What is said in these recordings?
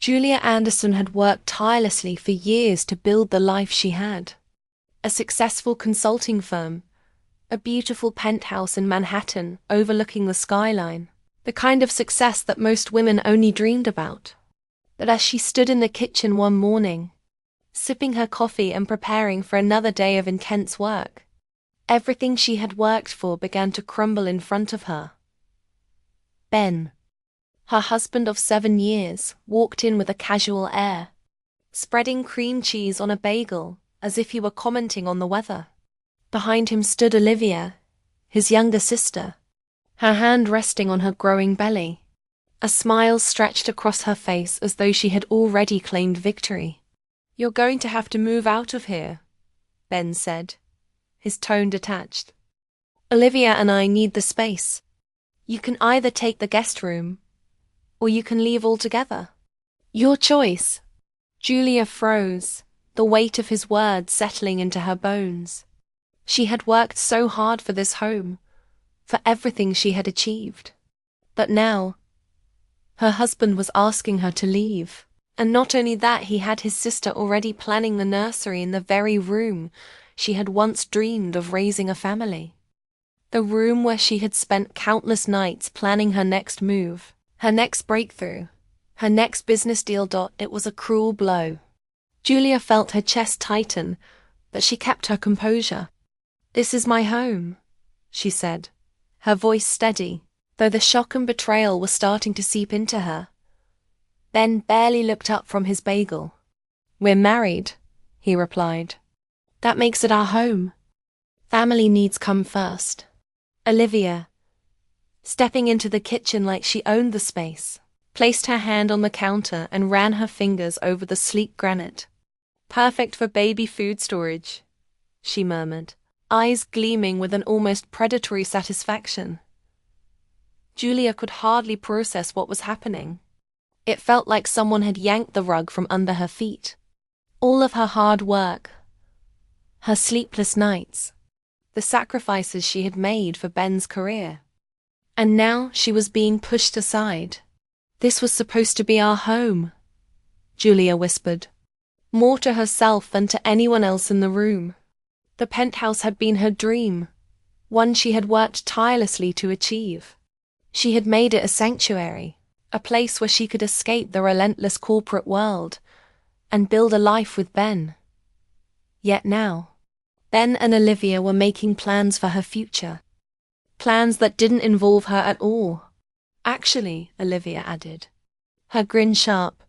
Julia Anderson had worked tirelessly for years to build the life she had. A successful consulting firm, a beautiful penthouse in Manhattan overlooking the skyline, the kind of success that most women only dreamed about. But as she stood in the kitchen one morning, sipping her coffee and preparing for another day of intense work, everything she had worked for began to crumble in front of her. Ben, her husband of 7 years, walked in with a casual air, spreading cream cheese on a bagel as if he were commenting on the weather. Behind him stood Olivia, his younger sister, her hand resting on her growing belly. A smile stretched across her face as though she had already claimed victory. "You're going to have to move out of here," Ben said, his tone detached. "Olivia and I need the space. You can either take the guest room, or you can leave altogether. Your choice." Julia froze, the weight of his words settling into her bones. She had worked so hard for this home, for everything she had achieved. But now, her husband was asking her to leave. And not only that, he had his sister already planning the nursery in the very room she had once dreamed of raising a family. The room where she had spent countless nights planning her next move, her next breakthrough, her next business deal. It was a cruel blow. Julia felt her chest tighten, but she kept her composure. "This is my home," she said, her voice steady, though the shock and betrayal were starting to seep into her. Ben barely looked up from his bagel. "We're married," he replied. "That makes it our home. Family needs come first." Olivia, stepping into the kitchen like she owned the space, placed her hand on the counter and ran her fingers over the sleek granite. "Perfect for baby food storage," she murmured, eyes gleaming with an almost predatory satisfaction. Julia could hardly process what was happening. It felt like someone had yanked the rug from under her feet. All of her hard work, her sleepless nights, the sacrifices she had made for Ben's career. And now she was being pushed aside. "This was supposed to be our home," Julia whispered, more to herself than to anyone else in the room. The penthouse had been her dream, one she had worked tirelessly to achieve. She had made it a sanctuary, a place where she could escape the relentless corporate world and build a life with Ben. Yet now, Ben and Olivia were making plans for her future. Plans that didn't involve her at all. "Actually," Olivia added, her grin sharp,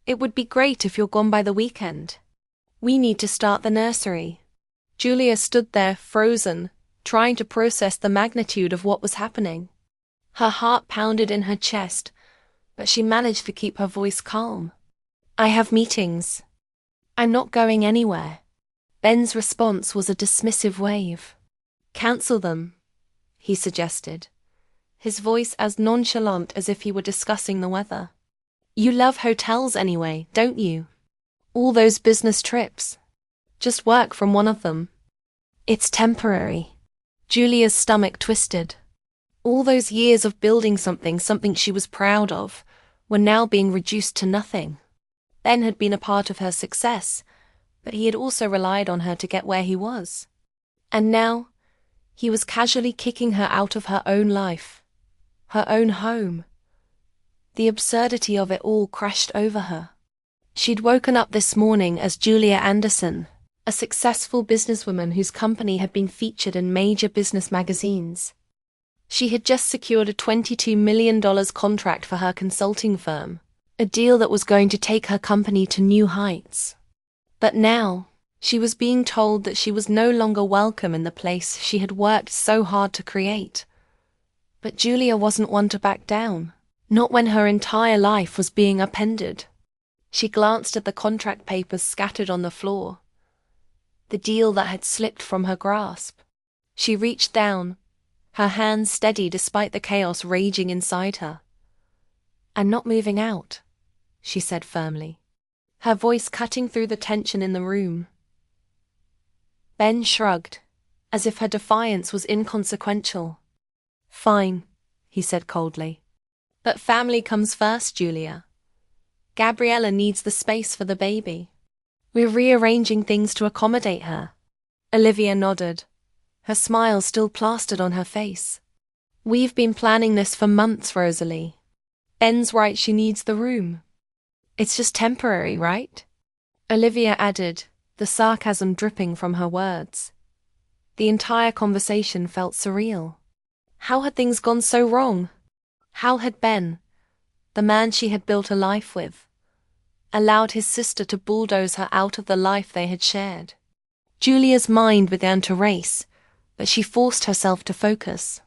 "it would be great if you're gone by the weekend. We need to start the nursery." Julia stood there, frozen, trying to process the magnitude of what was happening. Her heart pounded in her chest, but she managed to keep her voice calm. "I have meetings. I'm not going anywhere." Ben's response was a dismissive wave. "Cancel them," he suggested, his voice as nonchalant as if he were discussing the weather. "You love hotels anyway, don't you? All those business trips. Just work from one of them." "It's temporary." Julia's stomach twisted. All those years of building something she was proud of, were now being reduced to nothing. Ben had been a part of her success, but he had also relied on her to get where he was. And now, he was casually kicking her out of her own life, her own home. The absurdity of it all crashed over her. She'd woken up this morning as Julia Anderson, a successful businesswoman whose company had been featured in major business magazines. She had just secured a $22 million contract for her consulting firm, a deal that was going to take her company to new heights. But now, she was being told that she was no longer welcome in the place she had worked so hard to create. But Julia wasn't one to back down, not when her entire life was being upended. She glanced at the contract papers scattered on the floor, the deal that had slipped from her grasp. She reached down, her hands steady despite the chaos raging inside her. "I'm not moving out," she said firmly, her voice cutting through the tension in the room. Ben shrugged, as if her defiance was inconsequential. "Fine," he said coldly. "But family comes first, Julia. Gabriella needs the space for the baby. We're rearranging things to accommodate her. Olivia nodded, her smile still plastered on her face. We've been planning this for months, Rosalie. Ben's right, she needs the room. It's just temporary, right? Olivia added, the sarcasm dripping from her words. The entire conversation felt surreal. How had things gone so wrong? How had Ben, the man she had built a life with, allowed his sister to bulldoze her out of the life they had shared? Julia's mind began to race, but she forced herself to focus.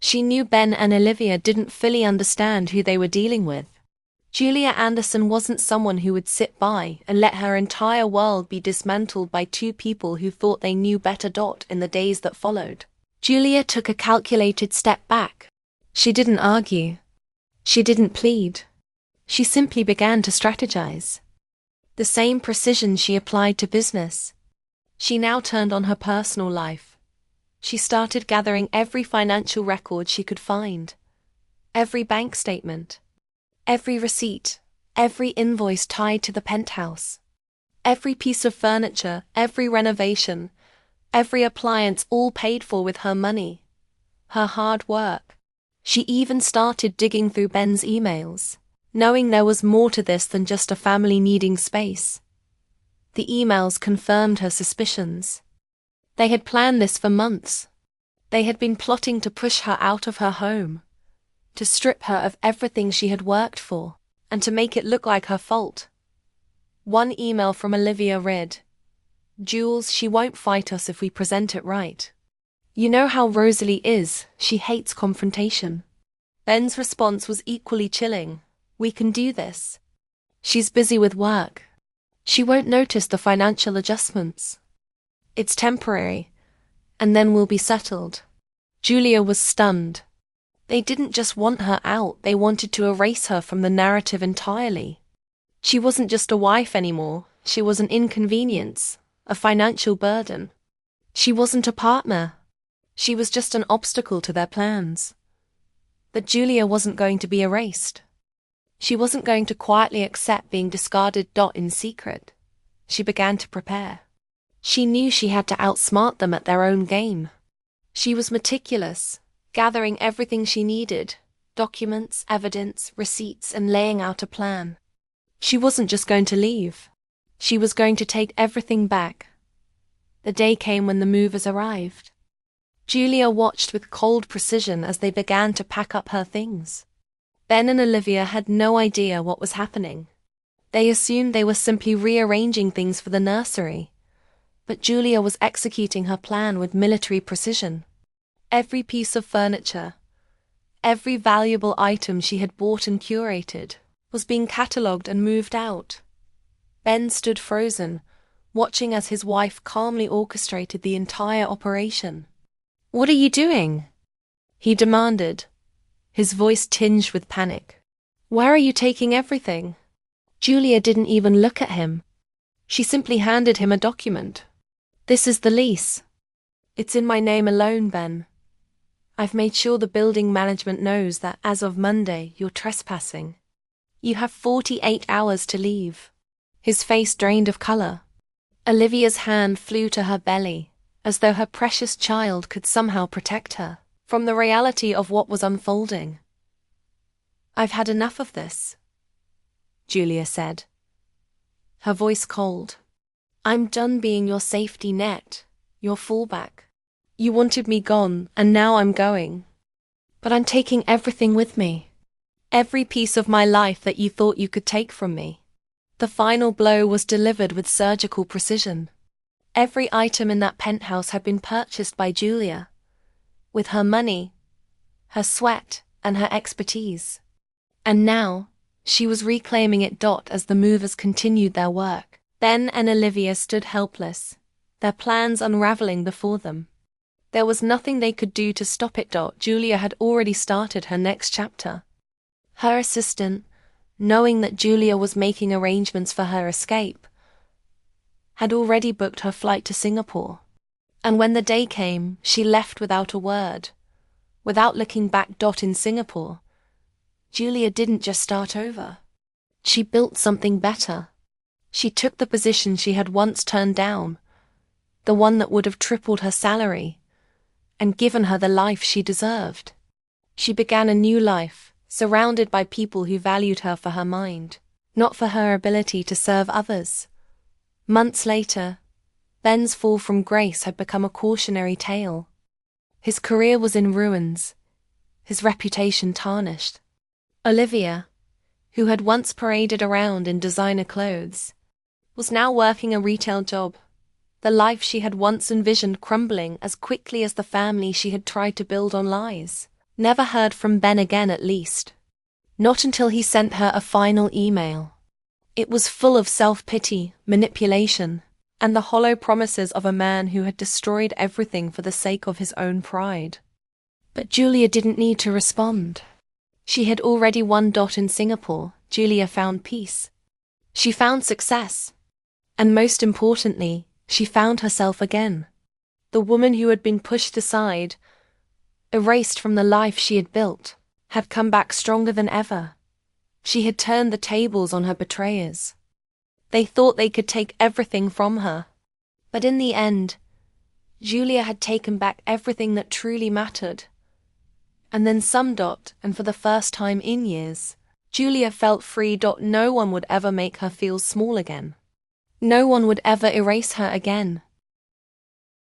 She knew Ben and Olivia didn't fully understand who they were dealing with. Julia Anderson wasn't someone who would sit by and let her entire world be dismantled by two people who thought they knew better. In the days that followed, Julia took a calculated step back. She didn't argue. She didn't plead. She simply began to strategize. The same precision she applied to business, she now turned on her personal life. She started gathering every financial record she could find, every bank statement, every receipt, every invoice tied to the penthouse, every piece of furniture, every renovation, every appliance, all paid for with her money, her hard work. She even started digging through Ben's emails, knowing there was more to this than just a family needing space. The emails confirmed her suspicions. They had planned this for months. They had been plotting to push her out of her home, to strip her of everything she had worked for, and to make it look like her fault. One email from Olivia read, "Jules, she won't fight us if we present it right. You know how Rosalie is, she hates confrontation." Ben's response was equally chilling. "We can do this. She's busy with work. She won't notice the financial adjustments. It's temporary, and then we'll be settled." Julia was stunned. They didn't just want her out, they wanted to erase her from the narrative entirely. She wasn't just a wife anymore, she was an inconvenience, a financial burden. She wasn't a partner. She was just an obstacle to their plans. But Julia wasn't going to be erased. She wasn't going to quietly accept being discarded. In secret, she began to prepare. She knew she had to outsmart them at their own game. She was meticulous, gathering everything she needed, documents, evidence, receipts, and laying out a plan. She wasn't just going to leave. She was going to take everything back. The day came when the movers arrived. Julia watched with cold precision as they began to pack up her things. Ben and Olivia had no idea what was happening. They assumed they were simply rearranging things for the nursery. But Julia was executing her plan with military precision. Every piece of furniture, every valuable item she had bought and curated, was being catalogued and moved out. Ben stood frozen, watching as his wife calmly orchestrated the entire operation. "What are you doing?" he demanded, his voice tinged with panic. "Where are you taking everything?" Julia didn't even look at him. She simply handed him a document. "This is the lease. It's in my name alone, Ben. I've made sure the building management knows that as of Monday, you're trespassing. You have 48 hours to leave." His face drained of color. Olivia's hand flew to her belly, as though her precious child could somehow protect her from the reality of what was unfolding. "I've had enough of this," Julia said, her voice cold. "I'm done being your safety net, your fallback. You wanted me gone, and now I'm going. But I'm taking everything with me. Every piece of my life that you thought you could take from me." The final blow was delivered with surgical precision. Every item in that penthouse had been purchased by Julia, with her money, her sweat, and her expertise. And now, she was reclaiming it. As the movers continued their work, Ben and Olivia stood helpless, their plans unraveling before them. There was nothing they could do to stop it. Julia had already started her next chapter. Her assistant, knowing that Julia was making arrangements for her escape, had already booked her flight to Singapore. And when the day came, she left without a word, without looking back. In Singapore, Julia didn't just start over. She built something better. She took the position she had once turned down, the one that would have tripled her salary, and given her the life she deserved. She began a new life, surrounded by people who valued her for her mind, not for her ability to serve others. Months later, Ben's fall from grace had become a cautionary tale. His career was in ruins, his reputation tarnished. Olivia, who had once paraded around in designer clothes, was now working a retail job, the life she had once envisioned crumbling as quickly as the family she had tried to build on lies. Never heard from Ben again, at least. Not until he sent her a final email. It was full of self-pity, manipulation, and the hollow promises of a man who had destroyed everything for the sake of his own pride. But Julia didn't need to respond. She had already won. In Singapore, Julia found peace. She found success. And most importantly, she found herself again. The woman who had been pushed aside, erased from the life she had built, had come back stronger than ever. She had turned the tables on her betrayers. They thought they could take everything from her. But in the end, Julia had taken back everything that truly mattered. And then some. And for the first time in years, Julia felt free. No one would ever make her feel small again. No one would ever erase her again.